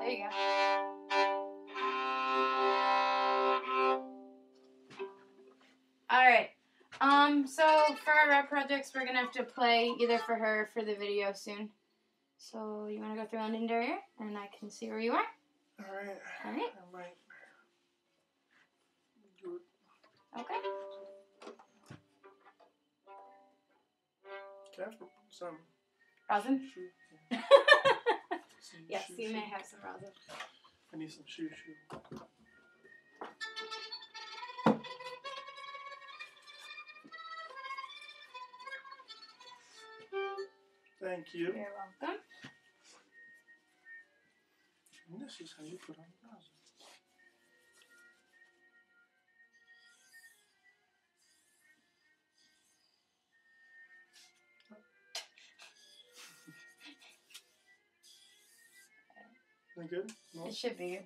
There you go. Alright. So for our rep projects, we're gonna have to play either for her or for the video soon. So you wanna go through Londonderry and I can see where you are? Alright. Alright. I might do it. Okay. Can I have some Rosin? shoe? Some Yes, shoe, you shoe. may have some rosin. I need some shoe. Thank you. You're welcome. And this is how you put on rosin. Is that good? No? It should be good.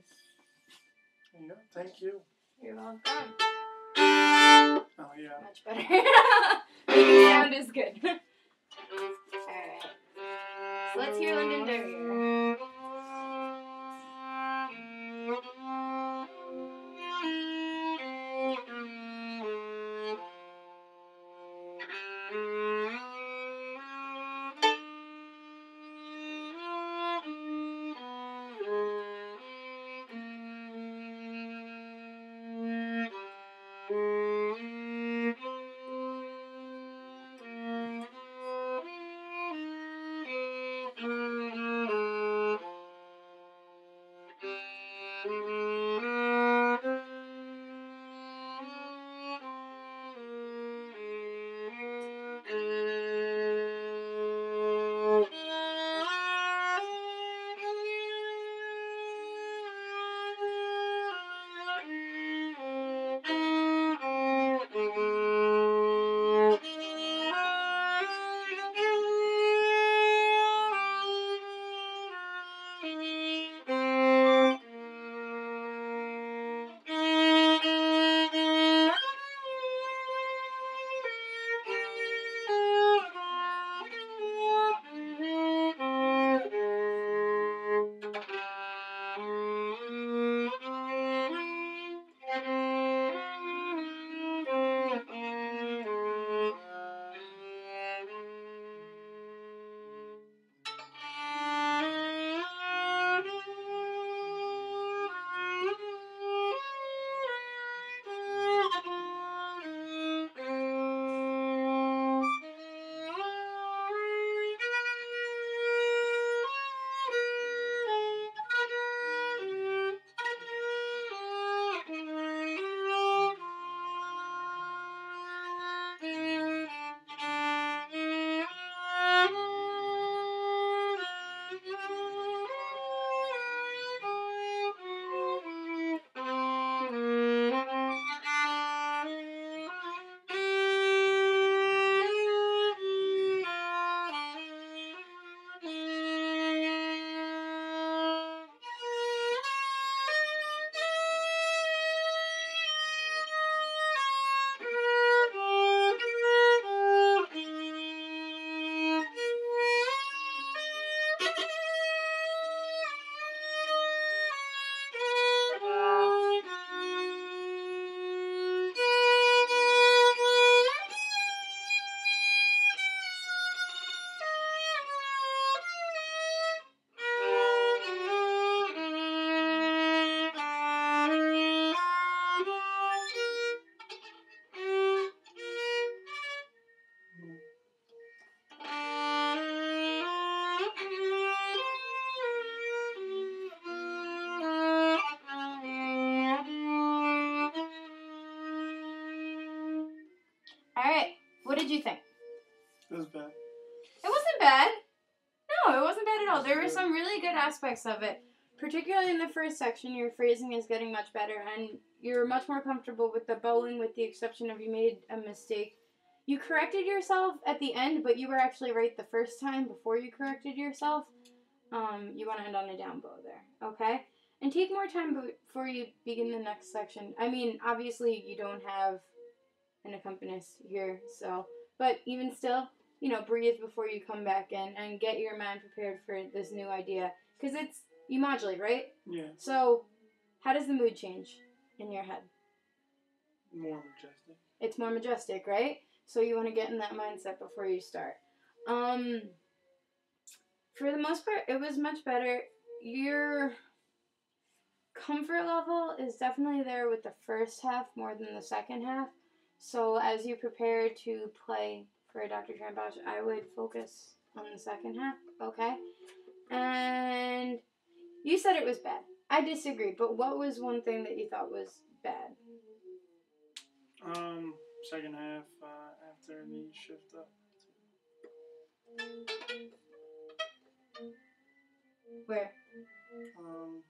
There you go. Thank you. You're welcome. Oh, yeah. Much better. The sound is good. Alright. So let's hear Londonderry. Alright, what did you think? It was bad. It wasn't bad. No, it wasn't bad at all. There were some really good aspects of it. Particularly in the first section, your phrasing is getting much better, and you're much more comfortable with the bowing, with the exception of you made a mistake. You corrected yourself at the end, but you were actually right the first time before you corrected yourself. You want to end on a down bow there, okay? And take more time before you begin the next section. I mean, obviously you don't have an accompanist here, so, but even still, you know, breathe before you come back in and get your mind prepared for this new idea. Because you modulate, right? Yeah. So, how does the mood change in your head? More majestic. It's more majestic, right? So you want to get in that mindset before you start. For the most part, it was much better. Your comfort level is definitely there with the first half more than the second half. So as you prepare to play for Dr. Tramposh, I would focus on the second half, okay? And you said it was bad. I disagree, but what was one thing that you thought was bad? Second half, after the shift up. Where? Mm,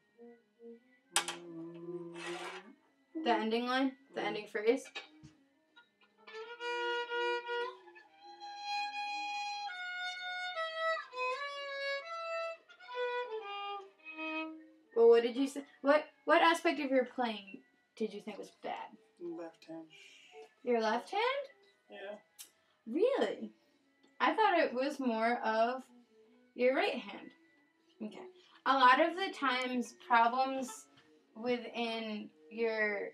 The ending line? The ending phrase? Well, what did you say? What aspect of your playing did you think was bad? left hand. Your left hand? Yeah. Really? I thought it was more of your right hand. Okay. A lot of the times, problems within your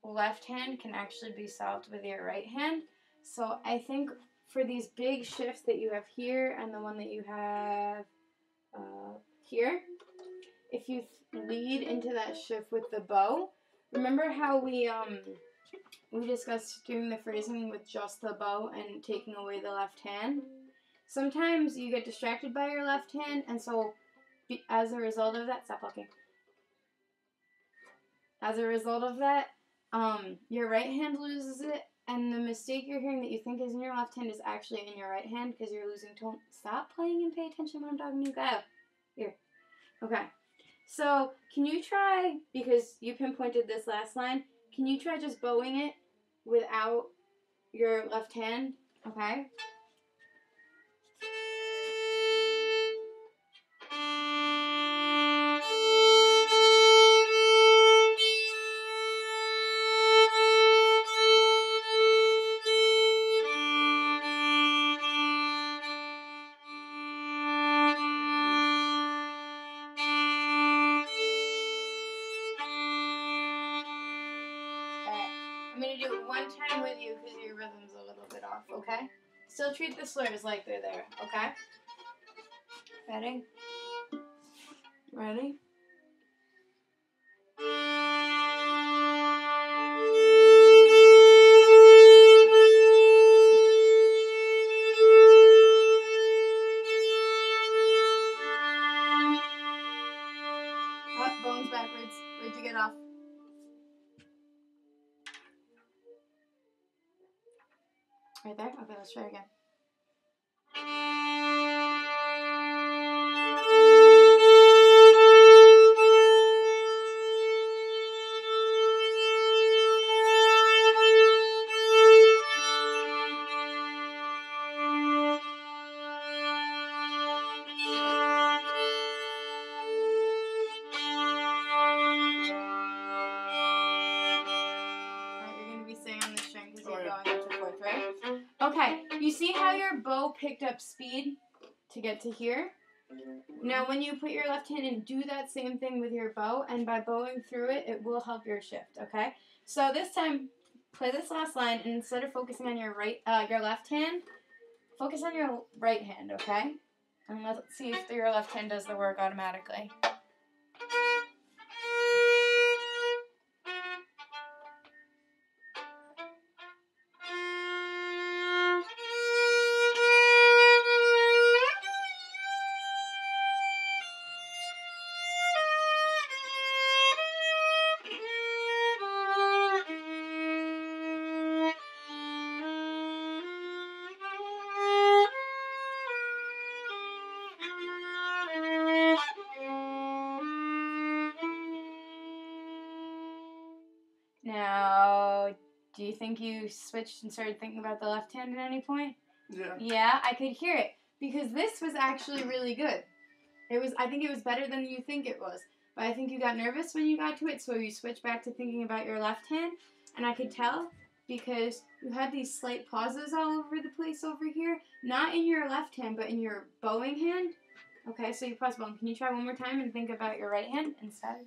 left hand can actually be solved with your right hand. So I think for these big shifts that you have here and the one that you have here, if you lead into that shift with the bow, remember how we discussed doing the phrasing with just the bow and taking away the left hand? Sometimes you get distracted by your left hand, and so as a result of that, stop talking. As a result of that, your right hand loses it, and the mistake you're hearing that you think is in your left hand is actually in your right hand because you're losing tone. Stop playing and pay attention when I'm talking to you. Go. Here. Okay. So, can you try, because you pinpointed this last line, can you try just bowing it without your left hand? Okay? I'm going to do it one time with you because your rhythm's a little bit off, okay? Still treat the slurs like they're there, okay? Ready? Ready? Up, bones backwards. Where'd you get off? Right there? Okay, let's try again. Okay, you see how your bow picked up speed to get to here? Now when you put your left hand in, do that same thing with your bow, and by bowing through it, it will help your shift, okay? So this time, play this last line, and instead of focusing on your your left hand, focus on your right hand, okay? And let's see if your left hand does the work automatically. Now, do you think you switched and started thinking about the left hand at any point? Yeah. Yeah, I could hear it. Because this was actually really good. I think it was better than you think it was. But I think you got nervous when you got to it, so you switched back to thinking about your left hand. And I could tell because you had these slight pauses all over the place over here. Not in your left hand, but in your bowing hand. Okay, so you pause bowing. Can you try one more time and think about your right hand instead?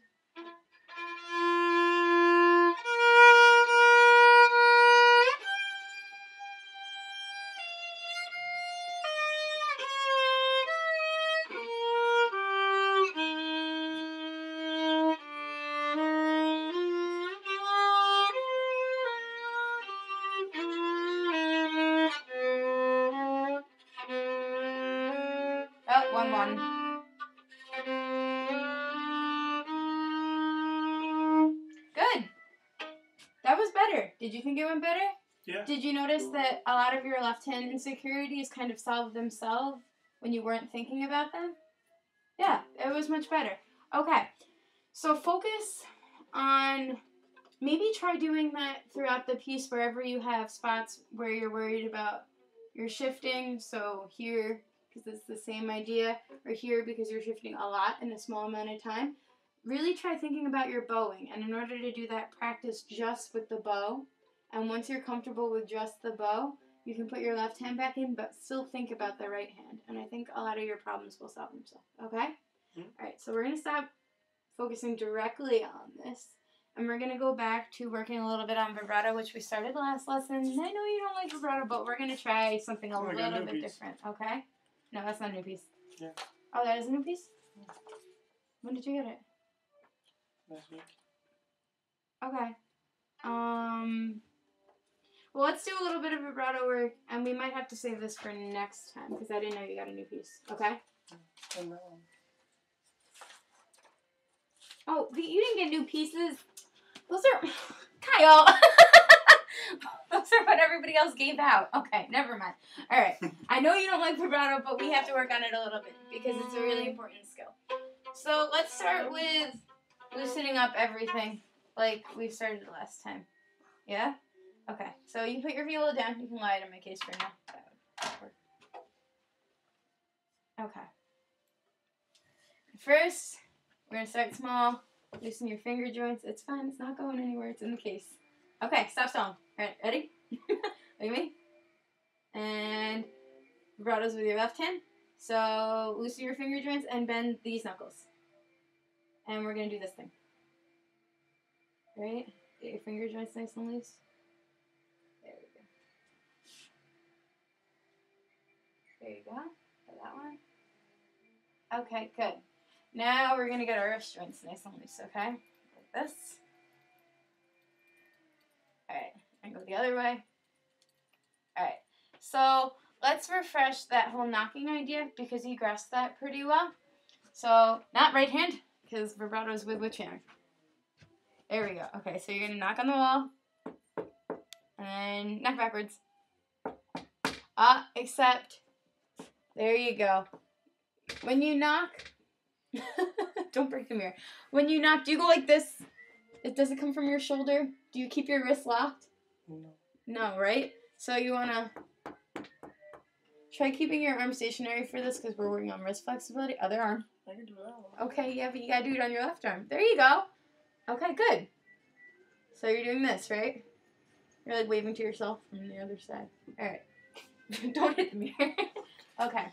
Oh, one more. Good. That was better. Did you think it went better? Yeah. Did you notice that a lot of your left hand insecurities kind of solved themselves when you weren't thinking about them? Yeah, it was much better. Okay, so focus on, maybe try doing that throughout the piece wherever you have spots where you're worried about your shifting. So here, because it's the same idea, or here because you're shifting a lot in a small amount of time. Really try thinking about your bowing, and in order to do that, practice just with the bow. And once you're comfortable with just the bow, you can put your left hand back in, but still think about the right hand. And I think a lot of your problems will solve themselves. Okay? Mm-hmm. All right, so we're going to stop focusing directly on this. And we're going to go back to working a little bit on vibrato, which we started last lesson. And I know you don't like vibrato, but we're going to try something a little bit different. Okay? No, that's not a new piece. Yeah. Oh, that is a new piece? Yeah. When did you get it? Last week. Okay. Well, let's do a little bit of vibrato work, and we might have to save this for next time, because I didn't know you got a new piece. Okay? And that one. Oh, you didn't get new pieces. Those are... Kyle! Those are what everybody else gave out. Okay, never mind. All right. I know you don't like vibrato, but we have to work on it a little bit, because it's a really important skill. So let's start with loosening up everything like we started last time. Yeah? Okay, so you put your viola down. You can lie it in my case for now. That would work. Okay. First, we're going to start small. Loosen your finger joints. It's fine. It's not going anywhere. It's in the case. Okay, stop stalling. All right, ready? Look at me. And vibratos with your left hand. So loosen your finger joints and bend these knuckles. And we're going to do this thing. Right? Get your finger joints nice and loose. There we go. There you go. For that one. Okay, good. Now we're going to get our wrist joints nice and loose, okay? Like this. Alright, and go the other way. Alright, so let's refresh that whole knocking idea because you grasped that pretty well. So, not right hand, because vibrato is with which hand? There we go. Okay, so you're going to knock on the wall. And then knock backwards. Except, there you go. When you knock, don't break the mirror. When you knock, do you go like this? Does it come from your shoulder? Do you keep your wrist locked? No. No, right? So you want to try keeping your arm stationary for this because we're working on wrist flexibility. Other arm. I can do that one. Okay, yeah, but you got to do it on your left arm. There you go. Okay, good. So you're doing this, right? You're like waving to yourself from the other side. All right. Don't hit the mirror. Okay.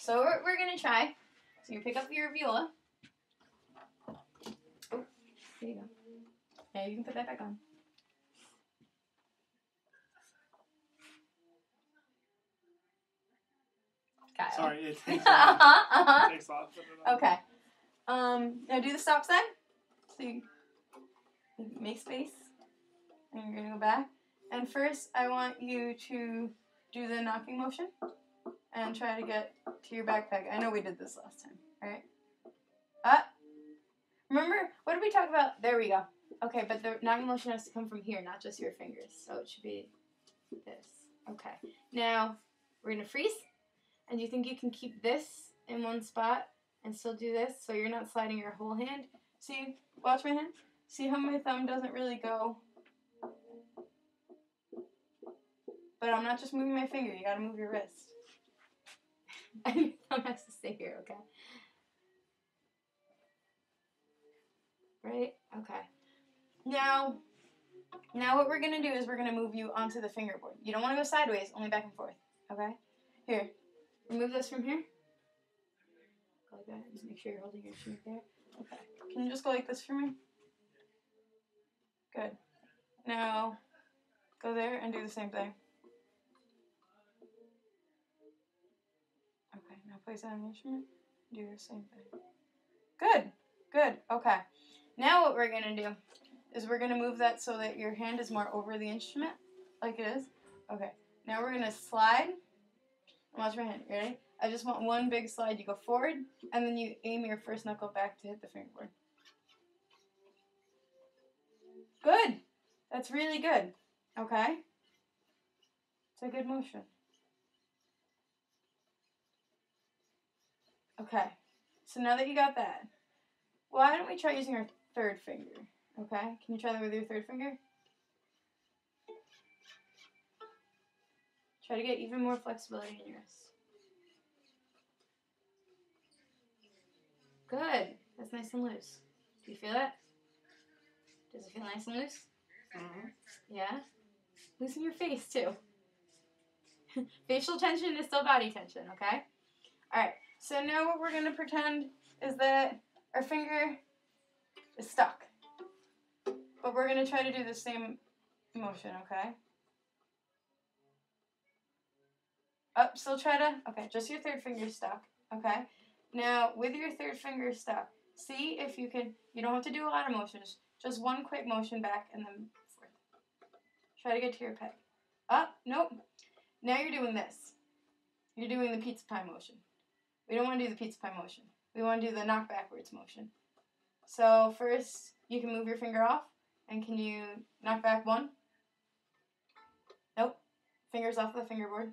So we're going to try. So you pick up your viola. Oh, there you go. Yeah, you can put that back on. Kyle. Sorry, it takes off. It takes off. Okay. Now do the stop sign. So you make space. And you're going to go back. And first, I want you to do the knocking motion. And try to get to your backpack. I know we did this last time. Alright? Remember, what did we talk about? There we go. Okay, but the knocking motion has to come from here, not just your fingers. So it should be this. Okay. Now, we're going to freeze. And do you think you can keep this in one spot and still do this so you're not sliding your whole hand? See, watch my hand. See how my thumb doesn't really go? But I'm not just moving my finger. You got to move your wrist. And your thumb has to stay here, okay? Right? Okay. Now, Now what we're going to do is we're going to move you onto the fingerboard. You don't want to go sideways, only back and forth. Okay? Here. Remove this from here. Go like that. Just make sure you're holding your instrument there. Okay. Can you just go like this for me? Good. Now, go there and do the same thing. Okay, now place that on the instrument. Do the same thing. Good. Good. Okay. Now what we're going to do is we're going to move that so that your hand is more over the instrument, like it is. Okay. Now we're going to slide. Watch my hand. Ready? I just want one big slide. You go forward, and then you aim your first knuckle back to hit the fingerboard. Good. That's really good. Okay? It's a good motion. Okay. So now that you got that, why don't we try using our third finger? Okay? Can you try that with your third finger? Try to get even more flexibility in your wrist. Good. That's nice and loose. Do you feel that? Does it feel nice and loose? Yeah? Loosen your face, too. Facial tension is still body tension, okay? Alright, so now what we're going to pretend is that our finger is stuck. But we're going to try to do the same motion, okay? Up, still try to, okay, just your third finger stuck, okay? Now, with your third finger stuck, see if you can, you don't have to do a lot of motions, just one quick motion back and then forth. Try to get to your peg. Up, nope. Now you're doing this. You're doing the pizza pie motion. We don't want to do the pizza pie motion. We want to do the knock backwards motion. So first, you can move your finger off, and can you knock back one? Nope. Fingers off the fingerboard,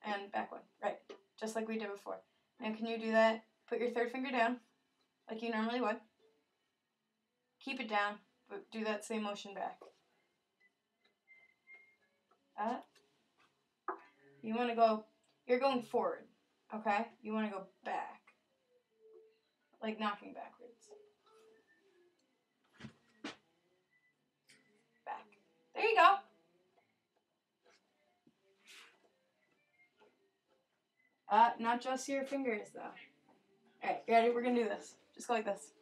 and back one. Right, just like we did before. Now can you do that? Put your third finger down, like you normally would. Keep it down, but do that same motion back. Up. You want to go, you're going forward, okay? You want to go back, like knocking backwards. Back. There you go. Not just your fingers, though. Alright, you ready? We're going to do this. Just go like this.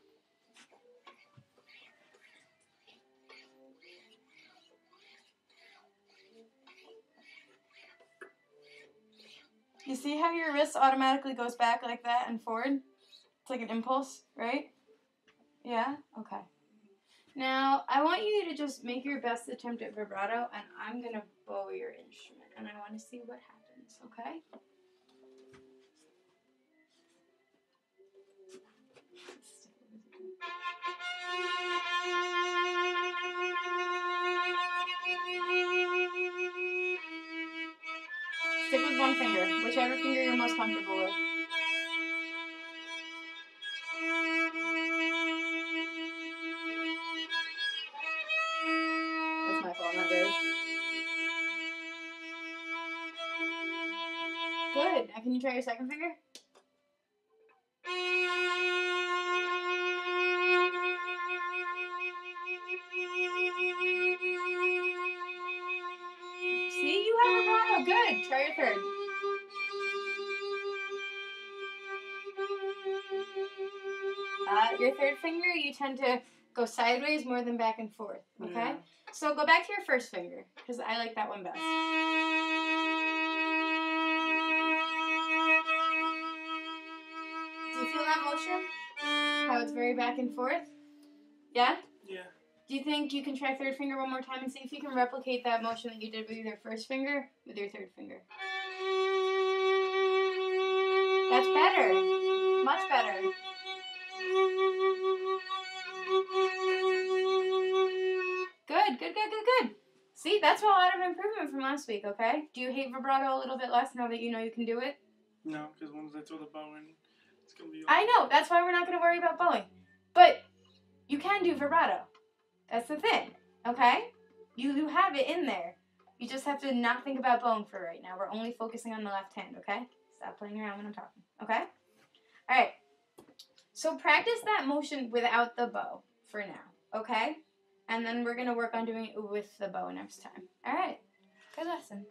You see how your wrist automatically goes back like that and forward? It's like an impulse, right? Yeah? Okay. Now, I want you to just make your best attempt at vibrato, and I'm going to bow your instrument, and I want to see what happens, okay? Stick with one finger, whichever finger you're most comfortable with. That's my fault, not yours. Good. Now can you try your second finger? See, you have vibrato. Good. Try your third. Your third finger, you tend to go sideways more than back and forth, okay? Yeah. So go back to your first finger, because I like that one best. Do you feel that motion? How it's very back and forth? Yeah? Yeah. Do you think you can try third finger one more time and see if you can replicate that motion that you did with your first finger with your third finger? That's better. Much better. Good, good, good, good, good. See, that's a lot of improvement from last week, okay? Do you hate vibrato a little bit less now that you know you can do it? No, because once I throw the bow in, it's going to be... I know, that's why we're not going to worry about bowing. But you can do vibrato. That's the thing, okay? You have it in there. You just have to not think about bowing for right now. We're only focusing on the left hand, okay? Stop playing around when I'm talking, okay? All right. So practice that motion without the bow for now, okay? And then we're going to work on doing it with the bow next time. All right. Good lesson.